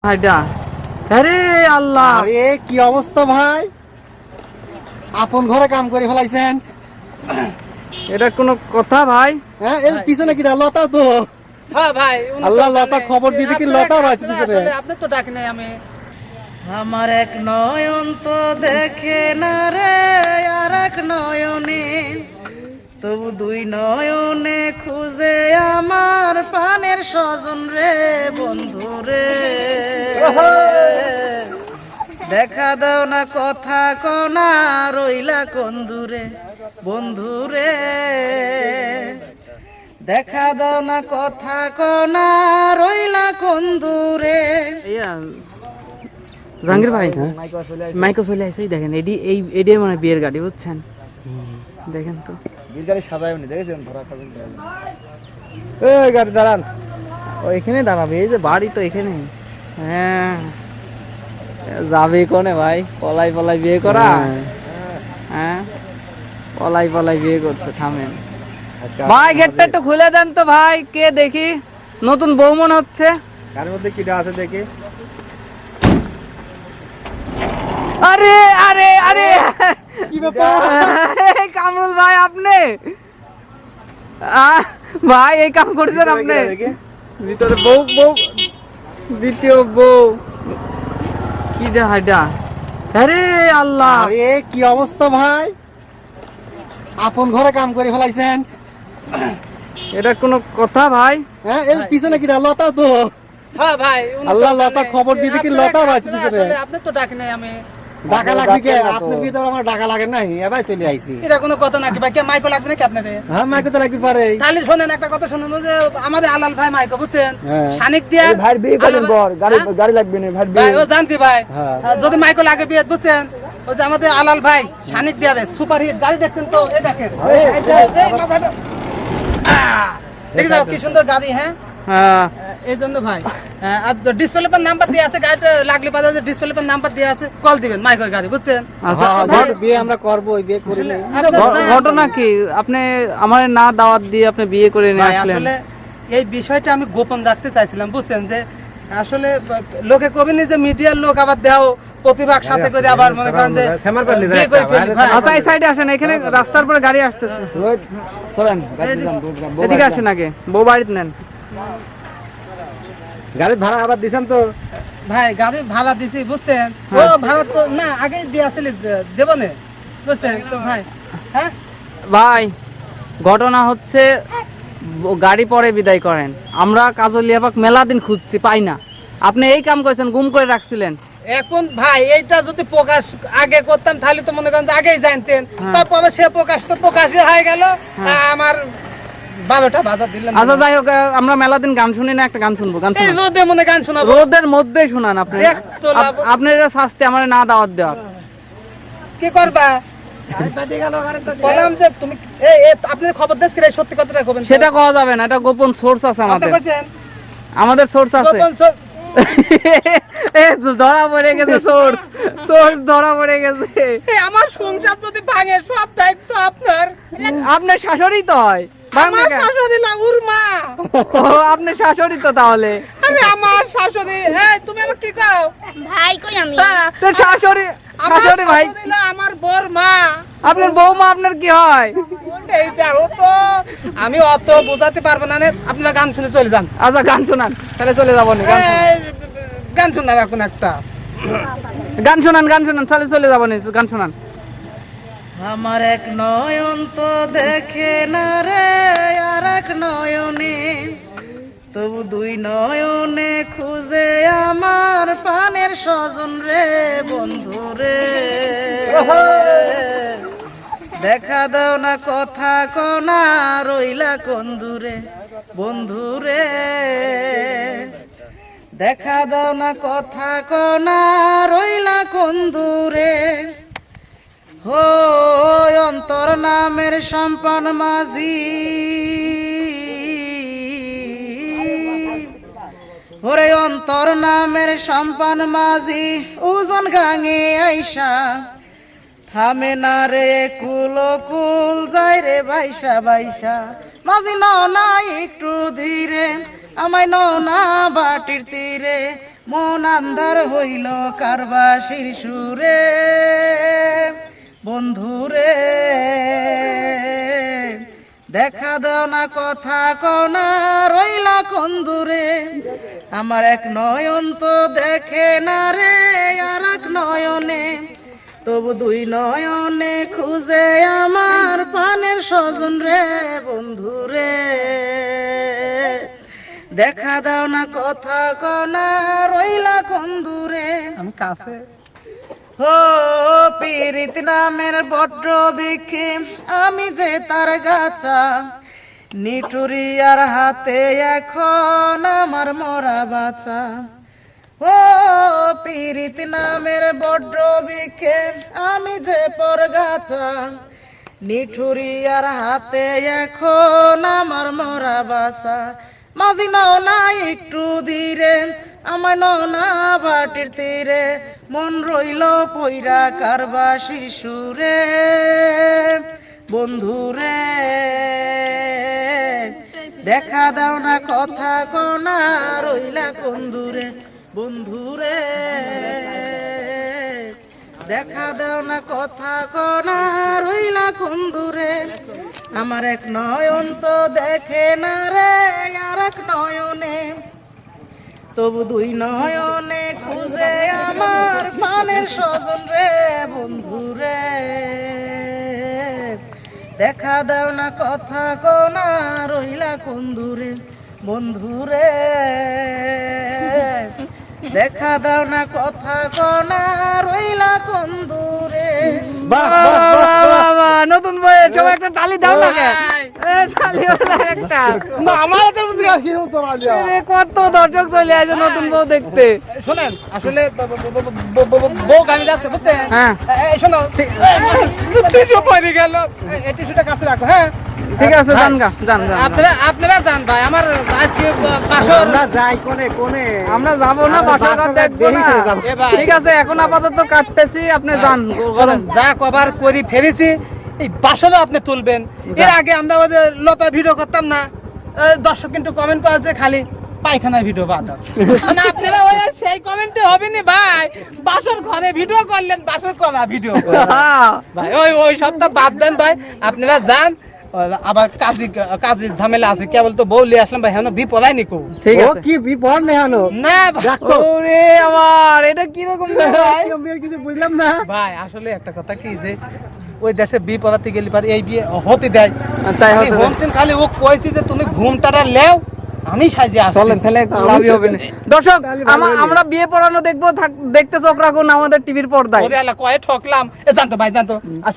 আরে আল্লাহ, আরে কি অবস্থা ভাই, আপন ঘরে কাম করে ফেলাইছেন। এটা কোনো কথা ভাই? হ্যাঁ, এই পিছনে কি লতা তো? হ্যাঁ ভাই, আল্লাহ, লতা খবর দিতে কি লতা ভাই পিছনে? আপনি তো ডাক নাই আমি। আমার এক নয়ন তো দেখে না রে, আর এক নয়নে, তবু দুই নয়নে খুঁজে আমার প্রাণের স্বজন রে, বন্ধু রে। দেখা দাও না, কথা কনা, রইলা কোন দূরে, বন্ধু রে। দেখা দাও না, কথা কনা, রইলা কোন দূরে। জাহাঙ্গীর ভাই, মাইকো চলে আসছে, দেখেন এডি মানে বিয়ের গাড়ি, বুঝছেন? দেখেন তো বিয়ের গাড়ি সাজায় নি, দেখেছেন? ধরা খাবেন, এই গাড়ি দাঁড়ান, ওইখানে দাঁড়াবে, এই যে বাড়ি তো এখানে। হ্যাঁ, যাবে কোনে ভাই? পলাই পলাই বিয়ে করা। হ্যাঁ, পলাই পলাই বিয়ে করছে। থামেন ভাই, গেটটা একটু খুলে দেন তো ভাই, কে দেখি, নতুন বউ মনে হচ্ছে। কার মধ্যে কিটা আছে দেখি। আরে আরে আরে, কি ব্যাপার কামরুল ভাই, আপনি ভাই এই কাম করছেন আপনি? ভিতরে বউ, বউ, দ্বিতীয় বউ, কি যা হাইডা। আরে আল্লাহ, আরে কি অবস্থা ভাই, আপন ঘরে কাম করে ফেলাইছেন। এটা কোনো কথা ভাই? হ্যাঁ, এই পিছনে কি লতা তো? হ্যাঁ ভাই, আল্লাহ, লতা খবর দিতে কি লতা ভাই পিছনে? আপনি তো ডাক নাই আমি। ডাকা লাগবে কে? আপনার ভিতরে আমার ডাকা লাগে নাই, এবার চলে আইছি। এটা কোনো কথা নাকি ভাই? কে মাইকো লাগবে নাকি আপনাদের? হ্যাঁ, মাইকে তো লাগবে পারে। তাহলে শোনেন, একটা কথা শুনুন, যে আমাদের আলাল ভাই মাইকো, বুঝছেন? হ্যাঁ। শানিক দিয়া ভাই বিয়ে করেন বর, গাড়ি লাগবে না ভাই ভাই, ও জানতি ভাই, হ্যাঁ। যদি মাইকো লাগে বিয়ে, বুঝছেন? ওই যে আমাদের আলাল ভাই শানিক দিয়া দেয় সুপার হিট গাড়ি, দেখছেন তো? এই দেখেন, এই মাথাটা, দেখে যাও কি সুন্দর গাড়ি। হ্যাঁ, হ্যাঁ, এই জন্য ভাই, আর ডিসপ্লে পর নাম্বার দিয়ে আছে, গাড়িটা লাগলে পাওয়া যায়, ডিসপ্লে পর নাম্বার দিয়ে আছে, কল দিবেন মাইকোর গাড়ি, বুঝছেন? বিয়ে আমরা করবো, বিয়ে করি না। ঘটনা কি, আপনি আমার না দাওয়াত দিয়ে আপনি বিয়ে করে নিয়ে ভাই, আসলেন? আসলে এই বিষয়টা আমি গোপন রাখতে চাইছিলাম, বুঝছেন? যে আসলে লোকে কবিনি যে মিডিয়ার লোক আবার দেও প্রতিভাগ সাথে করে আবার মনে করেন যে বিয়ে করে ফেলি। ভাই, আচ্ছা, এই সাইডে আসেন, এখানে রাস্তার পরে গাড়ি আসতেছে, এদিকে আসেন আগে, বউ বাড়িতে নেন। গাড়ির ভাড়া আবার দিছেন তো? ভাই, গাড়ি ভাড়া দিছি, বুঝছেন? ও ভাড়া তো না আগে দিয়ে আসলে দেব না, বুঝছেন তো ভাই? হ্যাঁ ভাই, ঘটনা হচ্ছে গাড়ি পরে বিদায় করেন, আমরা কাজলিয়াপাক মেলা দিন খুঁজছি, পাই না। আপনি এই কাম করেছেন, গুম করে রাখছিলেন। এখন ভাই, এইটা যদি প্রকাশ আগে করতাম তাহলে তো মনে করেন যে আগেই জানতেন। তারপরে সে প্রকাশ তো প্রকাশই হয়ে গেল, আমার 12টা বাজার দিলেন। আচ্ছা, যাই হোক, আমরা মেলা দিন গান শুনি না, একটা গান শুনবো। গান এই রোদে মনে গান শোনাবো? রোদের মধ্যেই শোনান আপনি। আপনার এটা শাস্তি, আমার না দাওয়াত দেওয়া। কি করবা? বললাম যে তুমি আপনি খবর দেশ কি সত্যি কথাটা কবেন? সেটা কওয়া যাবে না, এটা গোপন সোর্স আছে আমাদের। আমাদের সোর্স আছে। ধরা পড়ে গেছে, সোর্স ধরা পড়ে গেছে। আমার সংসার যদি ভাঙে, সব দায়িত্ব আপনার। আপনার শাশুড়ি তো হয়। আমার শাশুড়ি না, ওর মা। আপনার শাশুড়ি তো তাহলে? আরে আমার শাশুড়ি, তুমি আমাকে কি কও? ভাই কই আমি? তোর শাশুড়ি, শাশুড়ি ভাই না, আমার বর মা। আপনার বৌমা আপনার কি হয়? এই দেখো তো, আমি অত বোঝাতে পারবো না। আপনারা গান শুনে চলে যান। আচ্ছা, গান শোনান, তাহলে চলে যাবো না। গান শোনান এখন একটা। গান শোনান, তাহলে চলে যাবো না। গান শোনান। আমার এক নয়ন তো দেখে না রে, আর এক নয়নে, তবু দুই নয়নে খুঁজে আমার প্রাণের স্বজন রে, বন্ধু রে। দেখা দাও না, কথা কনা, রইলা কোন দূরে, বন্ধু রে। দেখা দাও না, কথা কনা, রইলা কোন দূরে। হো অন্তর নামের সম্পান মাঝি, ওরে অন্তর নামের সম্পান মাঝি, ওজন গাঙে আইসা থামে না রে, কুল কুল যায় রে বাইসা বাইসা। মাঝি নও না একটু ধীরে, আমায় নও না বাটির তীরে, মন আন্ধার হইল কারবাসির সুরে বন্ধুরে দেখা দাও না কথা কনা রইলা কোন দূরে আমার এক নয়ন তো দেখে না রে আর এক নয়নে তবু দুই নয়নে খুঁজে আমার প্রাণের স্বজন রে বন্ধুরে দেখা দাও না কথা কনা রইলা কোন দূরে আমি কাছে ও পীড়িত নামের বড্ড বিখে আমি যে তার গাছা নিঠুরিয়ার হাতে এখন আমার মরা বাছা ও পীড়িত নামের বড্ড বিখে আমি যে পর গাছা নিঠুরিয়ার হাতে এখন আমার মরা বাছা মাঝি নাও না একটু ধীরে আমার নাও না ভাটির তীরে মন রইল পইরা কারবাসির সুরে বন্ধুরে দেখা দাও না কথা কনা রইলা কোন দূরে বন্ধুরে দেখা দাও না কথা কনা রইলা কোন দূরে আমার এক নয়ন তো দেখে না রে আর এক নয়নে তবু দুই নয়নে খুঁজে আমার প্রাণের স্বজন রে বন্ধুরে দেখা দাও না কথা কোনা রইলা কোন দূরে বন্ধুরে দেখা দাও না কথা কোনা রইলা কোন দূরে বাহ, বাহ, বাহ, বাহ, বাহ, বাহ। বাহ, বাহ, নতুন বইয়ে সবাই একটা তালি দাও না কে? এ, তালি হলো একটা। না আমার তো বুঝি কি হতো না যা। এ, কত দর্শক চলে আসে নতুন বউ দেখতে শোনেন আসলে বউ গাড়ি যাচ্ছে বুঝছেন হ্যাঁ এই শোনো টিস্যু পড়ে গেল এই টিস্যুটা কাছে রাখো হ্যাঁ ঠিক আছে যান গা যান যান, যান আপনারা জান ভাই আমার আজকে পাশর যাই কোনে কোনে আমরা যাবো না বাসার ঘর দেখবো না এ ভাই। ঠিক আছে এখন আপাতত কাটতেছি আপনি যান বলেন যা কভার করি ফেলেছি এই বাসনও আপনি তুলবেন এর আগে আমরা ওই যে লতা ভিডিও করতাম না দর্শক কিন্তু কমেন্ট করেছে খালি পায়খানার ভিডিও বাদ আছে মানে আপনারা ওই সেই কমেন্টে হবে না ভাই বাসর ঘরে ভিডিও করলেন বাসর করা ভিডিও ভাই ওই সবটা বাদ দেন ভাই আপনারা যান আবার কাজের ঝামেলা আছে কেবল তো বউ লিয়ে আসলাম ভাই এখন বিপদাই নিকো ঠিক ও আছে কি বিপদ নেহানো না ভাই ওরে আমার এটা কি রকম ভাই কিছু বুঝলাম না ভাই আসলে একটা কথা কি যে ওই দেশে বিপদাতে গেলে পারে এই বিয়ে হতে দেয় তাই আমি হতে দেয়। হোমদিন খালি ও কইছি যে তুমি ঘুমটাটা লেও আমি সাজিয়ে আসছি চলেন তাহলে লাভই হবে না দর্শক আমরা বিয়ে পড়ানো দেখবো দেখতে চোখ রাখুন আমাদের টিভির পর্দায় ওরে আল্লাহ কয়ে ঠকলাম জানতো ভাই জানতো আসো